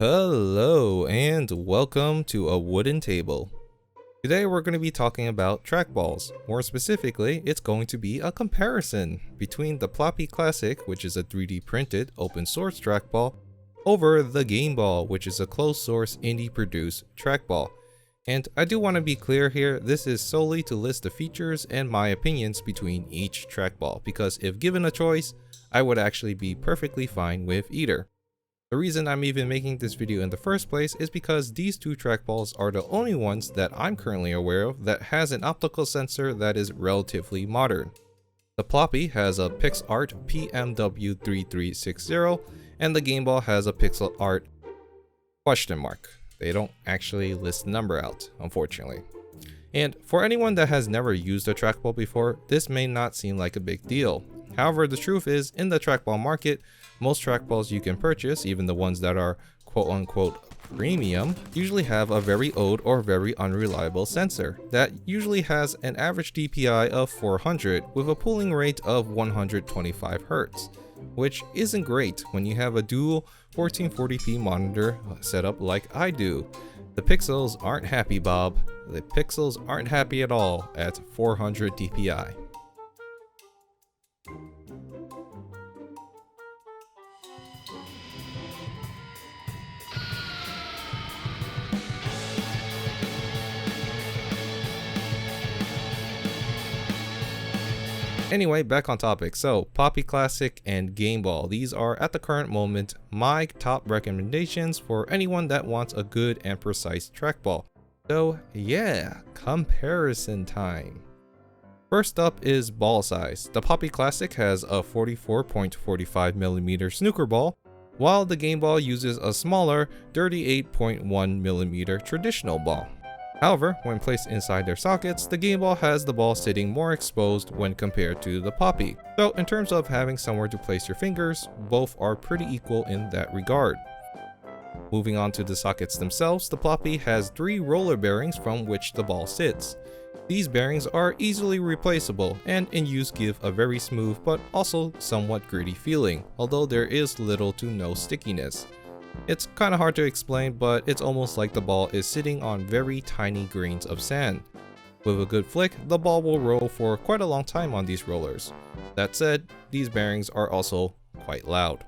Hello and welcome to a wooden table. Today we're going to be talking about trackballs. More specifically, it's going to be a comparison between the Ploopy Classic, which is a 3D printed open source trackball, over the Gameball, which is a closed source indie produced trackball. And I do want to be clear here, this is solely to list the features and my opinions between each trackball, because if given a choice, I would actually be perfectly fine with either. The reason I'm even making this video in the first place is because these two trackballs are the only ones that I'm currently aware of that has an optical sensor that is relatively modern. The Ploopy has a PixArt PMW3360 and the Gameball has a PixArt ? They don't actually list the number out, unfortunately. And for anyone that has never used a trackball before, this may not seem like a big deal. However, the truth is, in the trackball market, most trackballs you can purchase, even the ones that are quote-unquote premium, usually have a very old or very unreliable sensor that usually has an average DPI of 400 with a pooling rate of 125 Hz, which isn't great when you have a dual 1440p monitor setup like I do. The pixels aren't happy, Bob. The pixels aren't happy at all at 400 DPI. Anyway, back on topic. So, Ploopy Classic and Gameball. These are, at the current moment, my top recommendations for anyone that wants a good and precise trackball. So, yeah, comparison time. First up is ball size. The Ploopy Classic has a 44.45mm snooker ball, while the Gameball uses a smaller 38.1mm traditional ball. However, when placed inside their sockets, the Gameball has the ball sitting more exposed when compared to the Ploopy. So in terms of having somewhere to place your fingers, both are pretty equal in that regard. Moving on to the sockets themselves, the Ploopy has 3 roller bearings from which the ball sits. These bearings are easily replaceable and in use give a very smooth but also somewhat gritty feeling, although there is little to no stickiness. It's kinda hard to explain, but it's almost like the ball is sitting on very tiny grains of sand. With a good flick, the ball will roll for quite a long time on these rollers. That said, these bearings are also quite loud.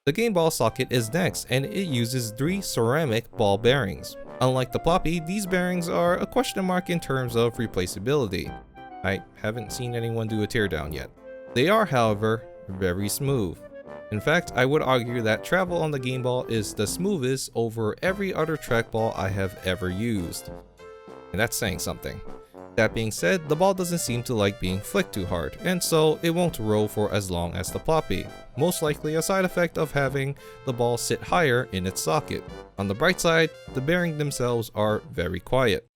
The Gameball socket is next, and it uses 3 ceramic ball bearings. Unlike the Ploopy, these bearings are a question mark in terms of replaceability. I haven't seen anyone do a teardown yet. They are, however, very smooth. In fact, I would argue that travel on the Gameball is the smoothest over every other trackball I have ever used. And that's saying something. That being said, the ball doesn't seem to like being flicked too hard, and so it won't roll for as long as the Ploopy, most likely a side effect of having the ball sit higher in its socket. On the bright side, the bearings themselves are very quiet.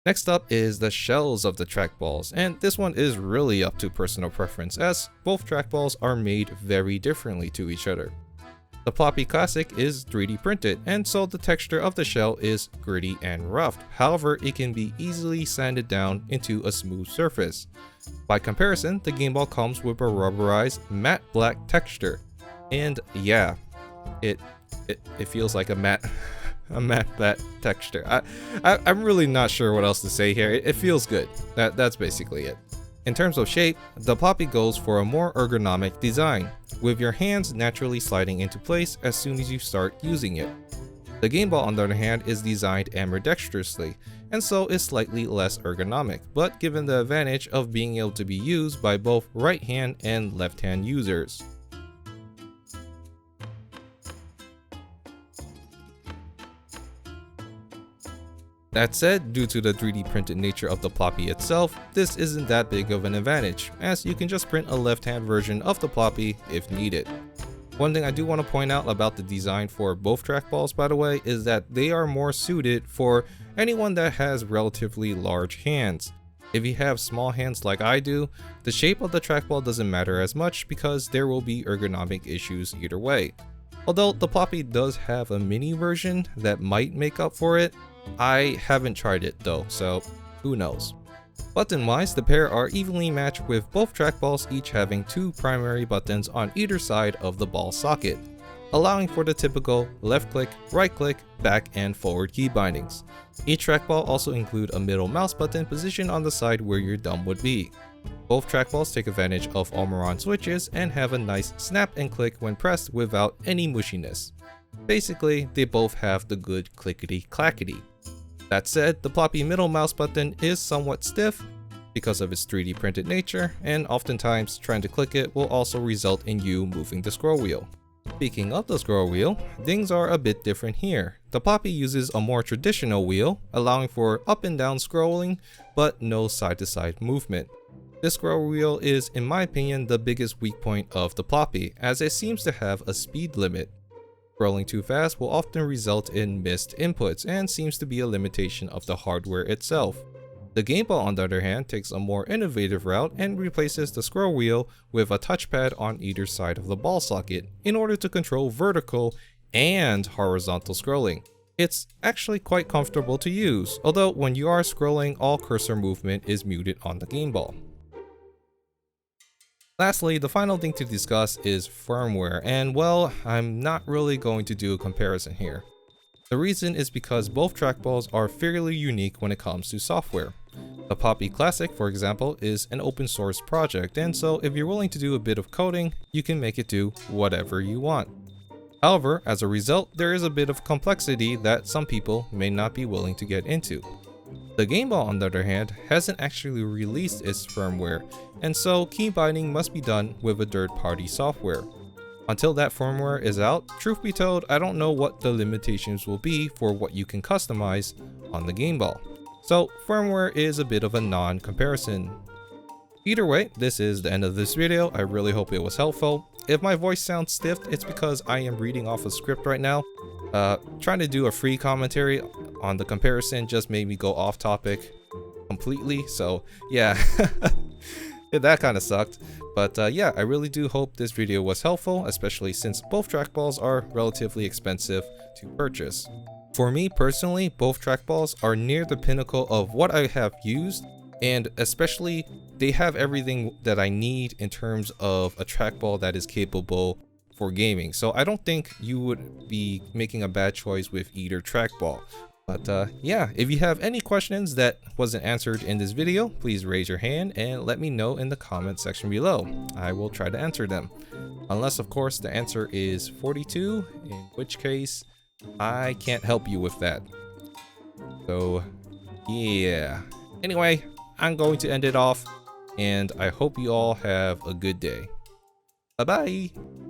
Next up is the shells of the trackballs, and this one is really up to personal preference as both trackballs are made very differently to each other. The Ploopy Classic is 3D printed, and so the texture of the shell is gritty and rough. However, it can be easily sanded down into a smooth surface. By comparison, the Gameball comes with a rubberized matte black texture, and yeah, it feels like a matte black texture. I'm really not sure what else to say here. It feels good. That's basically it. In terms of shape, the Ploopy goes for a more ergonomic design, with your hands naturally sliding into place as soon as you start using it. The Gameball, on the other hand, is designed ambidextrously, and so is slightly less ergonomic, but given the advantage of being able to be used by both right hand and left hand users. That said, due to the 3D printed nature of the Ploopy itself, this isn't that big of an advantage, as you can just print a left-hand version of the Ploopy if needed. One thing I do want to point out about the design for both trackballs, by the way, is that they are more suited for anyone that has relatively large hands. If you have small hands like I do, the shape of the trackball doesn't matter as much because there will be ergonomic issues either way. Although the Ploopy does have a mini version that might make up for it, I haven't tried it though, so who knows. Button wise, the pair are evenly matched with both trackballs each having 2 primary buttons on either side of the ball socket, allowing for the typical left click, right click, back and forward key bindings. Each trackball also include a middle mouse button positioned on the side where your thumb would be. Both trackballs take advantage of Almiron switches and have a nice snap and click when pressed without any mushiness. Basically, they both have the good clickety clackety. That said, the Ploopy middle mouse button is somewhat stiff because of its 3D printed nature, and oftentimes trying to click it will also result in you moving the scroll wheel. Speaking of the scroll wheel, things are a bit different here. The Ploopy uses a more traditional wheel, allowing for up and down scrolling, but no side to side movement. This scroll wheel is, in my opinion, the biggest weak point of the Ploopy, as it seems to have a speed limit. Scrolling too fast will often result in missed inputs and seems to be a limitation of the hardware itself. The Gameball, on the other hand, takes a more innovative route and replaces the scroll wheel with a touchpad on either side of the ball socket in order to control vertical and horizontal scrolling. It's actually quite comfortable to use, although when you are scrolling, all cursor movement is muted on the Gameball. Lastly, the final thing to discuss is firmware, and well, I'm not really going to do a comparison here. The reason is because both trackballs are fairly unique when it comes to software. The Ploopy Classic, for example, is an open source project, and so if you're willing to do a bit of coding, you can make it do whatever you want. However, as a result, there is a bit of complexity that some people may not be willing to get into. The Gameball, on the other hand, hasn't actually released its firmware, and so key binding must be done with a third-party software. Until that firmware is out, truth be told, I don't know what the limitations will be for what you can customize on the Gameball. So firmware is a bit of a non-comparison. Either way, this is the end of this video. I really hope it was helpful. If my voice sounds stiff, it's because I am reading off a script right now. Trying to do a free commentary on the comparison just made me go off topic completely, so yeah. That kind of sucked. But yeah, I really do hope this video was helpful, especially since both trackballs are relatively expensive to purchase. For me personally, both trackballs are near the pinnacle of what I have used, and especially they have everything that I need in terms of a trackball that is capable for gaming. So I don't think you would be making a bad choice with either trackball. But yeah, if you have any questions that wasn't answered in this video, please raise your hand and let me know in the comment section below. I will try to answer them. Unless of course the answer is 42, in which case I can't help you with that. So yeah. Anyway, I'm going to end it off, and I hope you all have a good day. Bye bye!